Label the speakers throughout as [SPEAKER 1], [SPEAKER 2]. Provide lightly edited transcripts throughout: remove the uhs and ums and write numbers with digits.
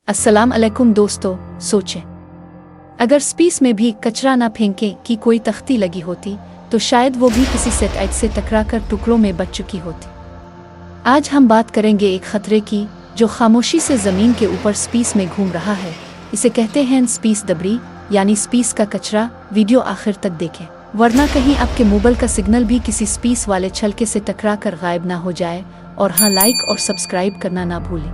[SPEAKER 1] अस्सलाम अलैकुम दोस्तों, सोचें अगर स्पेस में भी कचरा ना फेंके की कोई तख्ती लगी होती तो शायद वो भी किसी सैटेलाइट से टकराकर टुकड़ों में बच चुकी होती। आज हम बात करेंगे एक खतरे की जो खामोशी से ज़मीन के ऊपर स्पेस में घूम रहा है। इसे कहते हैं स्पेस दबरी यानी स्पेस का कचरा। वीडियो आखिर तक देखें वरना कहीं आपके मोबाइल का सिग्नल भी किसी स्पेस वाले छलके से टकरा कर गायब ना हो जाए। और हाँ, लाइक और सब्सक्राइब करना ना भूलें।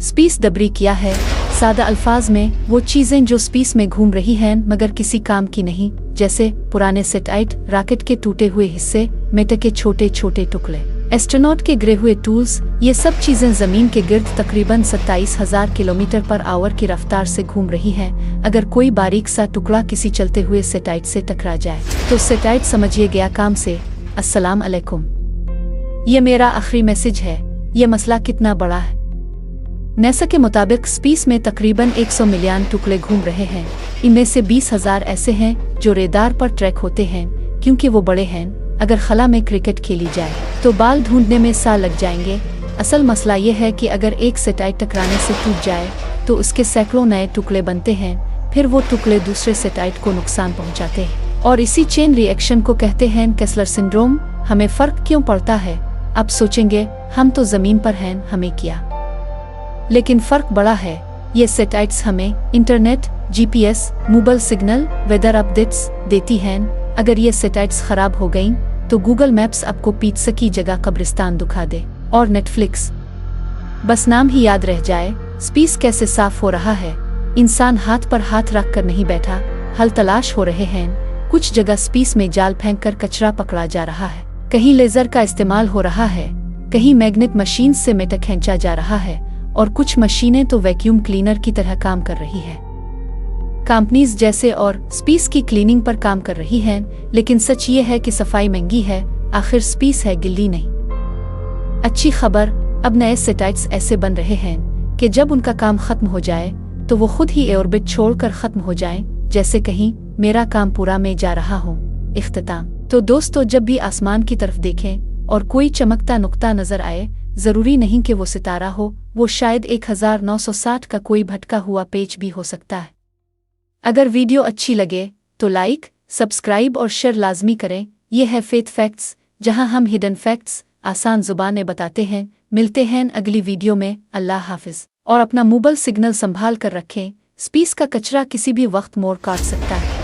[SPEAKER 1] स्पेस दबरी क्या है? सादा अल्फाज में, वो चीज़ें जो स्पेस में घूम रही हैं मगर किसी काम की नहीं, जैसे पुराने सैटेलाइट, रॉकेट के टूटे हुए हिस्से, मेटल के छोटे छोटे टुकड़े, एस्ट्रोनॉट के गिरे हुए टूल्स। ये सब चीज़ें ज़मीन के गिर्द तकरीबन 27,000 किलोमीटर पर आवर की रफ्तार से घूम रही हैं। अगर कोई बारीक सा टुकड़ा किसी चलते हुए सैटेलाइट से टकरा जाए तो सैटेलाइट समझिए गया काम से। अस्सलाम अलैकुम, ये मेरा आखिरी मैसेज है। ये मसला कितना बड़ा है? नासा के मुताबिक स्पेस में तकरीबन 100 मिलियन टुकड़े घूम रहे हैं। इनमें से 20,000 ऐसे हैं जो रेडार पर ट्रैक होते हैं क्योंकि वो बड़े हैं। अगर खला में क्रिकेट खेली जाए तो बाल ढूंढने में साल लग जाएंगे। असल मसला ये है कि अगर एक सैटेलाइट टकराने से टूट जाए तो उसके सैकड़ों नए टुकड़े बनते हैं। फिर वो टुकड़े दूसरे सैटेलाइट को नुकसान पहुंचाते हैं और इसी चेन रिएक्शन को कहते हैं केसलर सिंड्रोम। हमें फर्क क्यों पड़ता है? आप सोचेंगे हम तो जमीन पर हैं, हमें क्या? लेकिन फर्क बड़ा है। ये सैटेलाइट्स हमें internet, GPS, mobile signal, weather updates देती हैं। अगर ये सैटेलाइट्स खराब हो गईं तो गूगल मैप्स आपको पिज़्ज़ा की जगह कब्रिस्तान दिखा दे और नेटफ्लिक्स बस नाम ही याद रह जाए। स्पेस कैसे साफ हो रहा है? इंसान हाथ पर हाथ रख कर नहीं बैठा, हल तलाश हो रहे हैं। कुछ जगह स्पेस में जाल फेंक कर कचरा पकड़ा जा रहा है, कहीं लेजर का इस्तेमाल हो रहा है, कहीं मैग्नेट मशीन से मेटल खींचा जा रहा है और कुछ मशीनें तो वैक्यूम क्लीनर की तरह काम कर रही है। कंपनीज जैसे और स्पेस की क्लीनिंग पर काम कर रही हैं। लेकिन सच ये है कि सफाई महंगी है। आखिर स्पेस है, गिल्ली नहीं। अच्छी खबर, अब नए सैटेलाइट्स ऐसे बन रहे हैं कि जब उनका काम खत्म हो जाए तो वो खुद ही ऑर्बिट छोड़कर खत्म हो जाएं, जैसे कहीं मेरा काम पूरा में जा रहा हो। इख्तिताम। तो दोस्तों, जब भी आसमान की तरफ देखें और कोई चमकता नुक्ता नजर आए, जरूरी नहीं कि वो सितारा हो, वो शायद 1960 का कोई भटका हुआ पेच भी हो सकता है। अगर वीडियो अच्छी लगे तो लाइक, सब्सक्राइब और शेयर लाजमी करें। ये है फेथ फैक्ट्स, जहां हम हिडन फैक्ट्स आसान जुबानें बताते हैं। मिलते हैं अगली वीडियो में। अल्लाह हाफिज। और अपना मोबाइल सिग्नल संभाल कर रखें। स्पेस का कचरा किसी भी वक्त मोड़ काट सकता है।